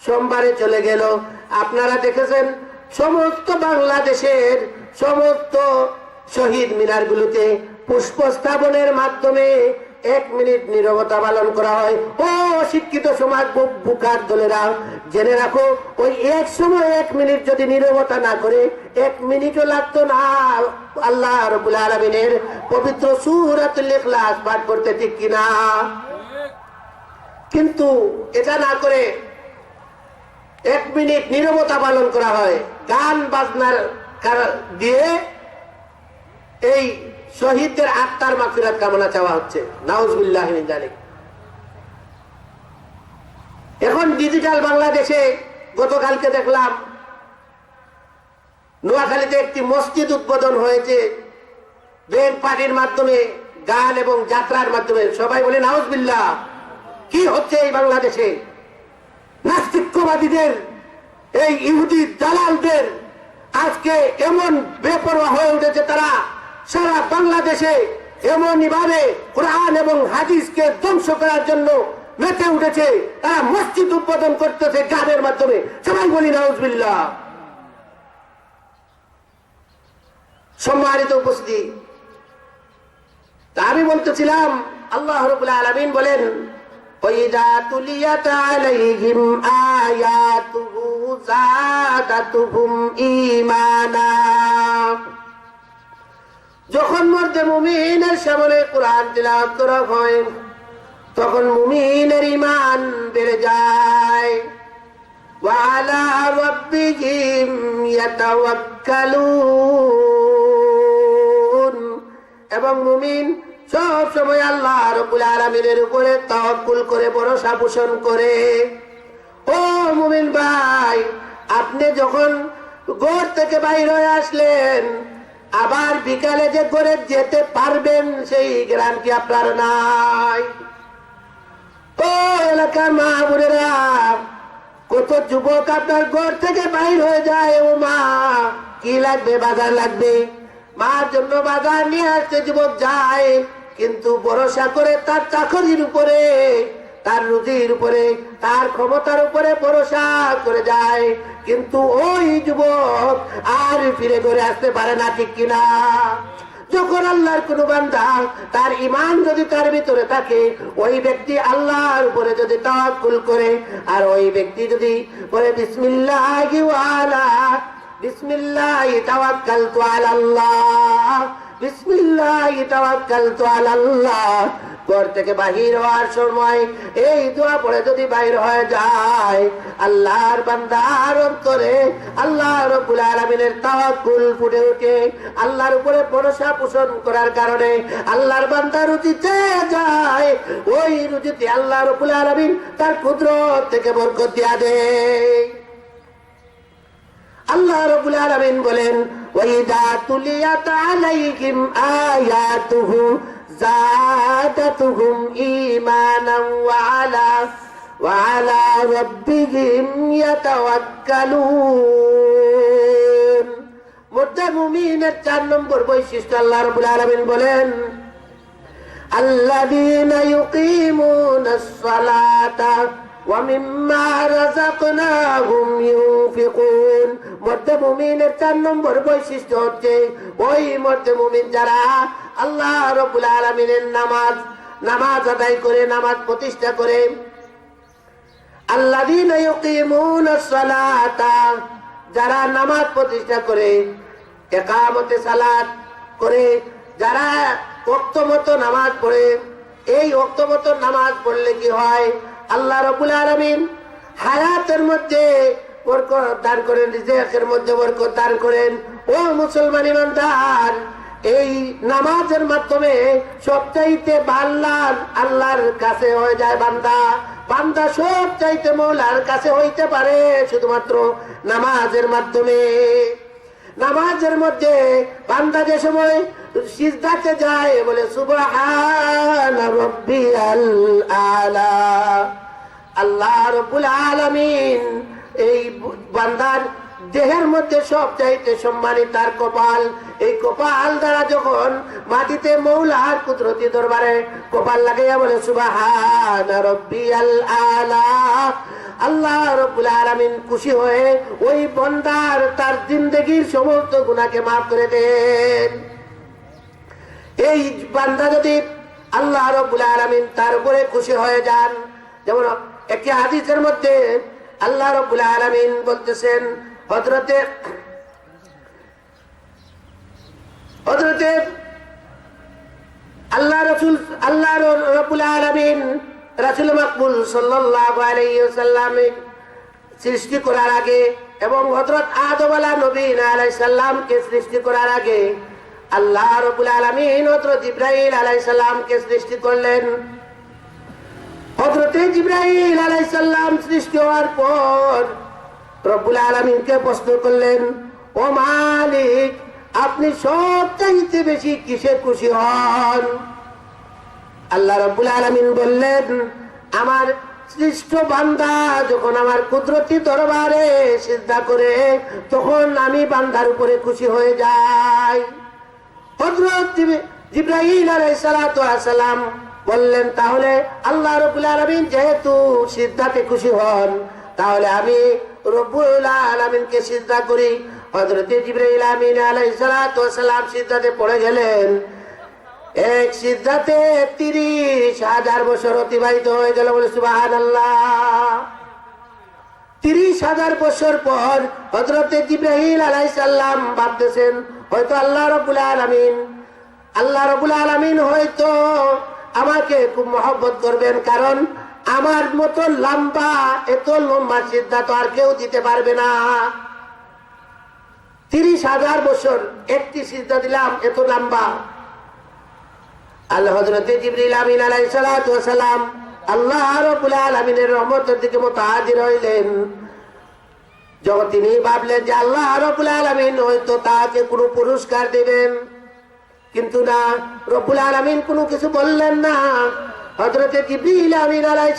সোমবারে চলে গেল। আপনারা দেখেছেন সমস্ত বাংলাদেশের সমস্ত শহীদ মিনারগুলোতে পুষ্পস্থাপনের মাধ্যমে 1 মিনিট নীরবতা পালন করা হয়। ও শিক্ষিত সমাজ বুকার দলেরা, জেনে রাখো, ওই এক সময় 1 মিনিট যদি নীরবতা না করে 1 মিনিটও লাগতো না আল্লাহ রাব্বুল আলামিনের পবিত্র সূরাতুল ইখলাস পাঠ করতে, ঠিক কিনা? কিন্তু এটা না করে 1 মিনিট নীরবতা পালন করা হয়, গান বাজনার দিয়ে এই শহীদদের আত্মার মাগফিরাত কামনা চাওয়া হচ্ছে। নাউজুবিল্লাহি মিন যালিক। এখন ডিজিটাল বাংলাদেশে গতকালকে দেখলাম নোয়াখালীতে একটি মসজিদ উদ্বোধন হয়েছে ব্যান্ড পার্টির মাধ্যমে, গান এবং যাত্রার মাধ্যমে। সবাই বলে নাউজুবিল্লাহ। কি হচ্ছে এই বাংলাদেশে? নাস্তিকবাদীদের, এই ইহুদি দালালদের আজকে এমন বেপরোয়া হয়ে উঠেছে, তারা সারা বাংলাদেশে এমনই ভাবে কোরআন এবং হাদিসকে ধ্বংস করার জন্য মেতে উঠেছে। তারা মসজিদ উদ্বোধন করতেছে গানের মাধ্যমে। সবাই বলি নাউজুবিল্লাহ। সম্মানিত উপস্থিতি, তা আমি বলতেছিলাম আল্লাহ রাব্বুল আলামিন বলেন, وَإِذَا تُلِيَتْ عَلَيْهِمْ آيَاتُهُ زَادَتْهُمْ ঈমানা। যখন মর্দে মুমিনের সামনে কোরআন তিলাওয়াত করা হয় তখন মুমিনের ঈমান বেড়ে যায়। وَعَلَى رَبِّهِمْ يَتَوَكَّلُونَ। এবং মুমিন সব সময় আল্লাহ রাব্বুল আলামিনের উপরে তাওয়াক্কুল করে, ভরসা পোষণ করে। ও মুমিন ভাই, আপনি যখন ঘর থেকে বাইরে হয়ে আসলেন, আবার বিকালে যে ঘরে যেতে পারবেন সেই গ্যারান্টি আপনার নাই। ও এলাকার মা বোনেরা, কত যুবক আপনার ঘর থেকে বাইর হয়ে যায়। ও মা, কি লাগবে? বাজার লাগবে। মার জন্য বাজার নিয়ে আসতে যুবক যায়, কিন্তু ভরসা করে তার চাকরির উপরে, তার রুজির উপরে, তার ক্ষমতার উপরে ভরসা করে যায়। কিন্তু ওই যুবক আর ফিরে ঘরে আসতে পারে না, ঠিক কিনা? যখন আল্লাহর কোন বান্দা তার ঈমান যদি তার ভিতরে থাকে, ওই ব্যক্তি আল্লাহর উপরে যদি তাওয়াক্কুল করে, আর ওই ব্যক্তি যদি বলে বিসমিল্লাহি ওয়ালা বিসমিল্লাহি তাওয়াক্কালতু আলাল্লাহ, বিসমিল্লাহ বিসমিল্লাহি তাওয়াক্কালতু আলাল্লাহ ঘর থেকে বাহির হওয়ার সময় এই দোয়া পড়ে যদি বাহির হয়ে যায়, আল্লাহর বান্দার অন্তরে আল্লাহ রাব্বুল আলামিনের তাওয়াক্কুল ফুটে ওঠে। আল্লাহর উপরে ভরসা পোষণ করার কারণে আল্লাহর বান্দা রুজিতে যায়, ওই রুজিতে আল্লাহ রাব্বুল আলামিন তার কুদরত থেকে বরকত দিয়া দেয়। আল্লাহ রাব্বুল আলামিন বলেন, ওয়াইদা তুলিয়াত আলাইহিম আয়াতুহু যাদাতুহুম ঈমানান ওয়া আলা রাব্বিহিম ইয়াতাওয়াক্কালুন। মুত্তাকিন মুমিনের 4 নম্বর বৈশিষ্ট্য আল্লাহ রাব্বুল আলামিন বলেন, আল্লাযীনা ইউকিমুনাস সালাতা ওয়া মিম্মা রাযাকনাহুম ইউনফিকুন। মুত্তাকিন মুমিনের 4 নম্বর বৈশিষ্ট্য হচ্ছে ওই মুত্তাকিন মুমিন যারা আল্লাহ রাব্বুল আলামিনের নামাজ আদায় করে, নামাজ প্রতিষ্ঠা করে। আল্লাযীনা ইউকিমুনাস সালাতা, যারা নামাজ প্রতিষ্ঠা করে, ইকামতে সালাত করে, যারা ওয়াক্ত মতো নামাজ পড়ে। এই ওয়াক্ত মতো নামাজ পড়লে কি হয়? আল্লাহ রাব্বুল আলামিন হায়াতের মধ্যে বরকত দান করেন, রিজিকের মধ্যে বরকত দান করেন। ও মুসলমান ইমানদার, এই নামাজের মাধ্যমে সবচাইতে আল্লাহর কাছে হয়ে যায় বান্দা। বান্দা সবচাইতে মওলার কাছে হইতে পারে শুধুমাত্র নামাজের মাধ্যমে। নামাজের মধ্যে বান্দা যে সময় সিজদাতে যায় বলে সুবহানা রাব্বিয়াল আলা, আল্লাহ রাব্বুল আলামিন এই বান্দার দেহের মধ্যে সবচাইতে সম্মানিত তার কপাল। এই কপাল দ্বারা যখন মাটিতে মওলার কুদরতি দরবারে কপাল লাগাইয়া বলে সুবহানা রাব্বিয়াল আলা, আল্লাহ রাব্বুল আলামিন খুশি হয়ে ওই বান্দার তার জিন্দেগীর সমস্ত গুনাহকে মাফ করে দেন। এই বান্দা যদি আল্লাহ রাব্বুল আলামিন তার উপরে খুশি হয়ে যান, যেমন একটি হাদিসের মধ্যে আল্লাহ রাব্বুল আলামিন বলতেছেন, হযরতে আল্লাহ রাব্বুল আলামিন রাসূল মাকবুল সাল্লাল্লাহু আলাইহি ওয়াসাল্লাম সৃষ্টি করার আগে এবং হযরত আদম আলাইহিস সালামকে সৃষ্টি করার আগে আল্লাহ রাব্বুল আলামিন হযরত ইব্রাহিম আলাইহিস সালামকে সৃষ্টি করলেন। হযরত জিবরাইল আলাইহিস সালাম সৃষ্টি হওয়ার পর রব্বুল আলামিনকে প্রশ্ন করলেন, ও মালিক, আপনি সবচাইতে বেশি কিসে খুশি হন? আল্লাহ রাব্বুল আলামিন বললেন, আমার সৃষ্ট বান্দা যখন আমার কুদরতি দরবারে সিজদা করে তখন আমি বান্দার উপরে খুশি হয়ে যাই। হযরত জিবরাইল আলাইহিস সালাম বললেন, তাহলে আল্লাহ রাব্বুল আলামিন যেহেতু সিজদাতে খুশি হন, তাহলে আমি রব্বুল আলামিনকে সিজদা করি। হযরত জিবরাইল আমিন আলাইহিস সালাম সিজদাতে পড়ে গেলেন। এক সিজদাতে 30,000 বছর অতিবাহিত হয়ে গেল, বলে সুবহানাল্লাহ। 30,000 বছর পর হযরত জিবরাইল আলাইহিস সালাম ভাবতেছেন, হয়তো আল্লাহ রাব্বুল আলামিন হয়তো আমাকে খুব মহব্বত করবেন, কারণ আমার মতো এত লম্বা সিজদা তো আর কেউ দিতে পারবে না। 30,000 বছর একটি সিজদা দিলাম, এত লম্বা। আল্লাহ হযরত জিবরিল আমিন আলাইহিস সালাম আল্লাহ রাব্বুল আলামিনের রহমতের দিকে মুতাহাজির হইলেন। যখন তিনি ভাবলেন যে আল্লাহ রাব্বুল আলামিন হয়তো তাকে কোনো পুরস্কার দিবেন, কিন্তু না, রব্বুল আলামিন কোনো কিছু বললেন না। হযরত জিবরিল আমিন আলাইহিস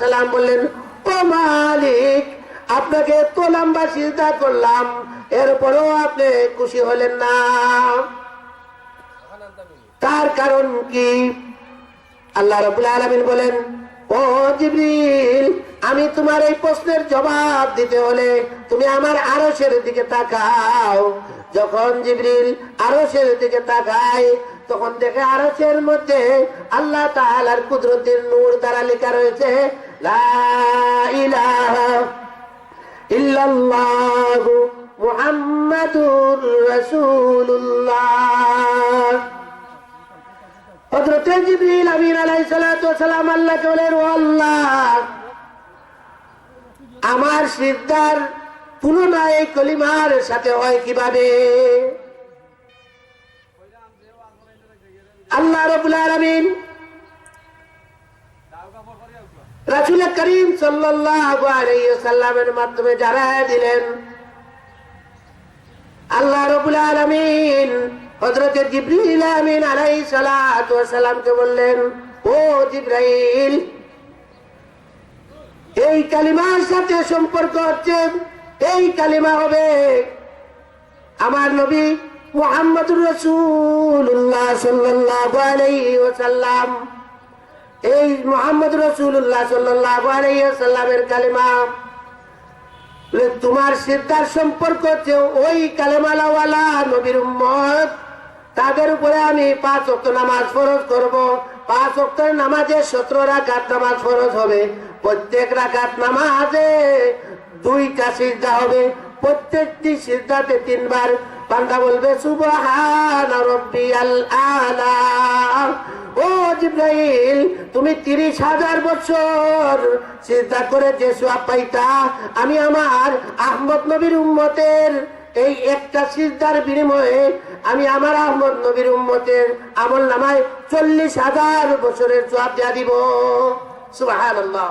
সালাম বললেন, ও মালিক, আপনাকে এত লম্বা সিজদা করলাম, এরপরেও আপনি খুশি হলেন না, তার কারণ কি? আল্লাহ রাব্বুল আলামিন বলেন, ও জিবরিল, আমি তোমার এই প্রশ্নের জবাব দিতে হলে তুমি আমার আরশের দিকে তাকাও। যখন জিবরিল আরশের দিকে তাকায় তখন দেখে আরশের মধ্যে আল্লাহ তাআলার কুদরতের নূর দ্বারা লেখা রয়েছে, লা ইলাহা ইল্লাল্লাহু মুহাম্মাদুর রাসূলুল্লাহ। হযরতে জিবরিল আমিন আলাইহিস সালাতু ওয়াস সালাম আল্লাহকে বলেন, ও আল্লাহ, আমার সিজদার তুলনা এই কলিমার সাথে হয় কিভাবে? আল্লাহ রাব্বুল আলামিন রাসূল করিম সাল্লাল্লাহু আলাইহি ওয়াসাল্লামের মাধ্যমে জানায় দিলেন। আল্লাহ রাব্বুল আলামিন হযরত জিবরিল আমিন আলাইহিস সালাতু ওয়াস সালামকে বললেন, ও জিবরাইল, এই কালিমার সাথে সম্পর্ক হচ্ছে, এই কালিমা হবে আমার নবী মুহাম্মদুর রাসূলুল্লাহ সাল্লাল্লাহু আলাইহি ওয়াসাল্লাম, এই মুহাম্মদ রাসূলুল্লাহ সাল্লাল্লাহু আলাইহি ওয়াসাল্লামের কালিমা। তোমার সিজদার সম্পর্ক হচ্ছে ওই কালেমাওয়ালা নবীর উম্মত, তাদের উপরে আমি 5 ওয়াক্ত নামাজ ফরজ করব। 5 ওয়াক্তের নামাজে 17 রাকাত নামাজ ফরজ হবে। প্রত্যেক রাকাত নামাজে 2টা সিজদা হবে। প্রত্যেকটি সিজদাতে 3 বার বান্দা বলবে সুবহান রাব্বিয়াল আলা। ও জিবরাইল, তুমি 30,000 বছর সিজদা করে যে সওয়াব পাইতা, আমি আমার আহমদ নবীর উম্মতের এই একটা সিজদার বিনিময়ে আমি আমার আহমদ নবীর উম্মতের আমল নামায় 40,000 বছরের সওয়াব দিয়া দিব। সুবহানাল্লাহ।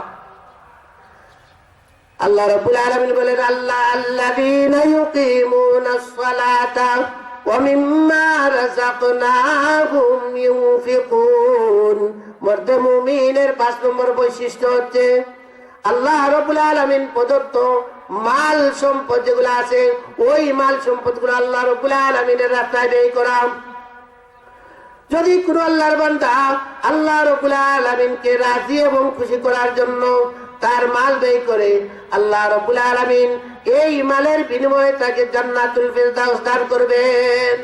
আল্লাহ রাব্বুল আলামিন বলেন, আল্লাহ আল্লাযীনা ইউকিমুনাস সালাতা ওয়া মিম্মা রাযাকনাহুম ইউনফিকুন। মর্দে মুমিনের 5 নম্বর বৈশিষ্ট্য হচ্ছে আল্লাহ রাব্বুল আলামিন প্রদত্ত মাল সম্পদ যেগুলো আছে, ওই মাল সম্পদগুলো আল্লাহ রাব্বুল আলামিনের রাস্তায় ব্যয় করা। যদি কোন আল্লাহর বান্দা আল্লাহ রাব্বুল আলামিনকে রাজি এবং খুশি করার জন্য তার মাল ব্যয় করে, আল্লাহ রাব্বুল আলামিন এই মালের বিনিময়ে তাকে জান্নাতুল ফিরদাউস দান করবেন।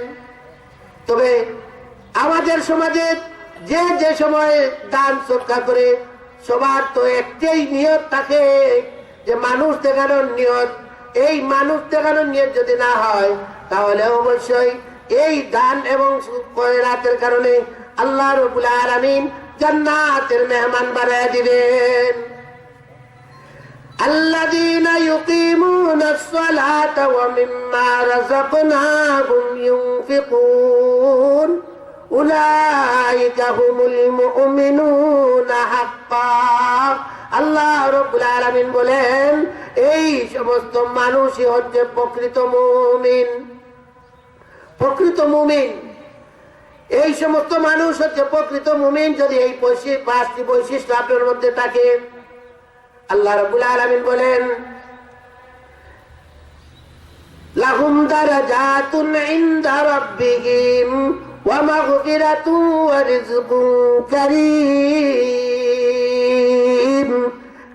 তবে আমাদের সমাজে যে যে সময় দান সদকা করে, সবার তো একটাই নিয়ত থাকে যে মানুষ দেখানোর নিয়ত। এই মানুষ দেখানোর নিয়ত যদি না হয়, তাহলে অবশ্যই এই দান এবং খয়রাতের কারণে আল্লাহ রাব্বুল আলামিন জান্নাতের মেহমান বানায় দিবেন। الذين يقيمون الصلاة ومما رزقناهم ينفقون أولئك هم المؤمنون حقا। আল্লাহ রাব্বুল আলামিন বলেন, এই সমস্ত মানুষই হচ্ছে প্রকৃত মুমিন। প্রকৃত মুমিন, এই সমস্ত মানুষ হচ্ছে প্রকৃত মুমিন যদি এই 5টি বৈশিষ্ট্য আপনার মধ্যে থাকে। আল্লাহ রাব্বুল আলামিন বলেন, লাহুম দারাজাতুন ইনদা রাব্বিহিম ওয়া মাগফিরাতুন ওয়া রিজকুন কারীম।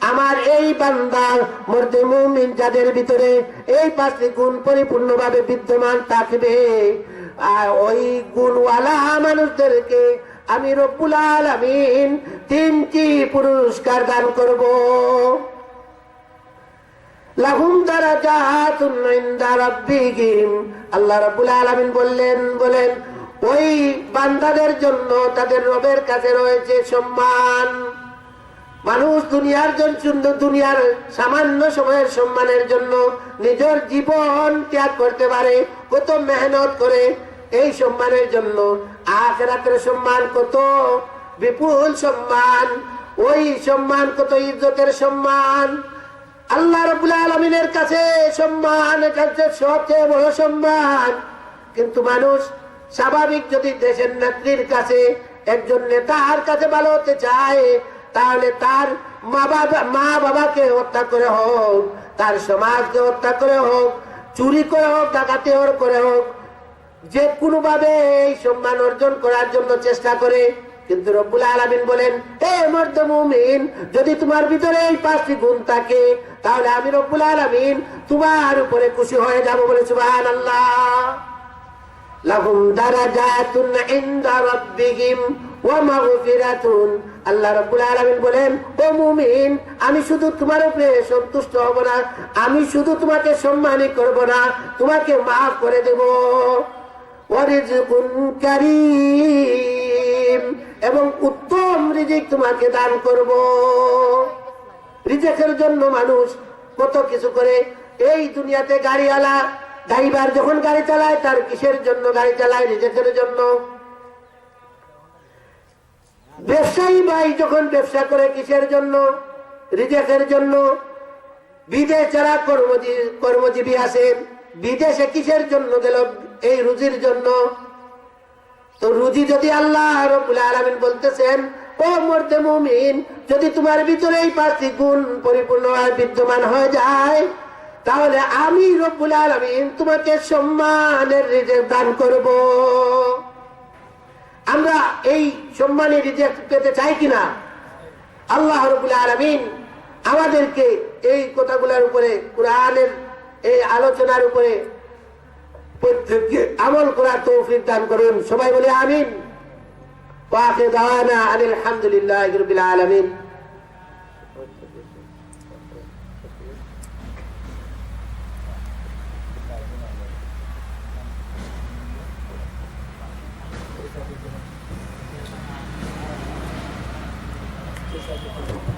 আমার এই বান্দা মর্দে মুমিন যাদের ভিতরে এই 5টি গুণ পরিপূর্ণভাবে বিদ্যমান থাকবে, আর ওই গুণওয়ালা মানুষদেরকে আমি রব্বুল আলামিন 3টি পুরস্কার দান করব। লাহুম দারাজাতুন ইনদা রাব্বিহিম। আল্লাহ রাব্বুল আলামিন বলেন ওই বান্দাদের জন্য তাদের রবের কাছে রয়েছে সম্মান। মানুষ দুনিয়ার সামান্য সময়ের সম্মানের জন্য নিজের জীবন ত্যাগ করতে পারে, কত মেহনত করে এই সম্মানের জন্য। আখিরাতের সম্মান কত বিপুল সম্মান, ওই সম্মান কত ইজ্জতের সম্মান। আল্লাহ রাব্বুল আলামিনের কাছে সম্মান, এটা হচ্ছে সবচেয়ে বড় সম্মান। কিন্তু মানুষ স্বাভাবিক যদি দেশের নেত্রীর কাছে, একজন নেতার কাছে ভালো হতে চায়, তাহলে তার মা বাবাকে হত্যা করে হোক, তার সমাজকে হত্যা করে হোক, চুরি করে হোক, ডাকাতি করে হোক, যে কোনো ভাবে এই সম্মান অর্জন করার জন্য চেষ্টা করে। কিন্তু রব্বুল আলামিন বলেন, হে মর্দ মুমিন, যদি তোমার ভিতরে এই 5টি গুণ থাকে, তাহলে আমি রব্বুল আলামিন তোমার উপরে খুশি হয়ে যাব। বলে সুবহানাল্লাহ। লাহুম দারাজাতুন ইনদা রাব্বিহিম ওয়া মাগফিরাতুন। আল্লাহ রাব্বুল আলামিন বলেন, ও মুমিন, আমি শুধু তোমার উপরে সন্তুষ্ট হব না, আমি শুধু তোমাকে সম্মানই করব না, তোমাকে মাফ করে দেব। ওয়া রিজকুন কারীম, এবং উত্তম রিজিক তোমাকে দান করব। রিজিকের জন্য মানুষ কত কিছু করে। এই দুনিয়াতে গাড়িওয়ালা ড্রাইভার যখন গাড়ি চালায়, তার কিসের জন্য গাড়ি চালায়? রিজিকের জন্য। ব্যবসায়ী ভাই যখন ব্যবসা করে, কিসের জন্য? রিজিকের জন্য। বিদেশ যারা কর্মজীবী আছেন, বিদেশে কিসের জন্য গেল? এই রুজির জন্য। তো রুজি যদি আল্লাহ রাব্বুল আলামিন বলতেছেন, ও মর্দে মুমিন, যদি তোমার ভিতরে এই 5টি গুণ পরিপূর্ণ আর বিদ্যমান হয়ে যায়, তাহলে আমি রব্বুল আলামিন তোমাকে সম্মানের রিজিক দান করব। আমরা এই সম্মানের রিজিক পেতে চাই কিনা? আল্লাহ রাব্বুল আলামিন আমাদেরকে এই কথাগুলোর উপরে, কুরআনের এই আলোচনার উপরে প্রত্যেককে আমল করার তৌফিক দান করুন। সবাই বলে আমিন। ওয়া আখিরু দাওয়ানা আনিল হামদুলিল্লাহি রাব্বিল আলামিন। Thank you.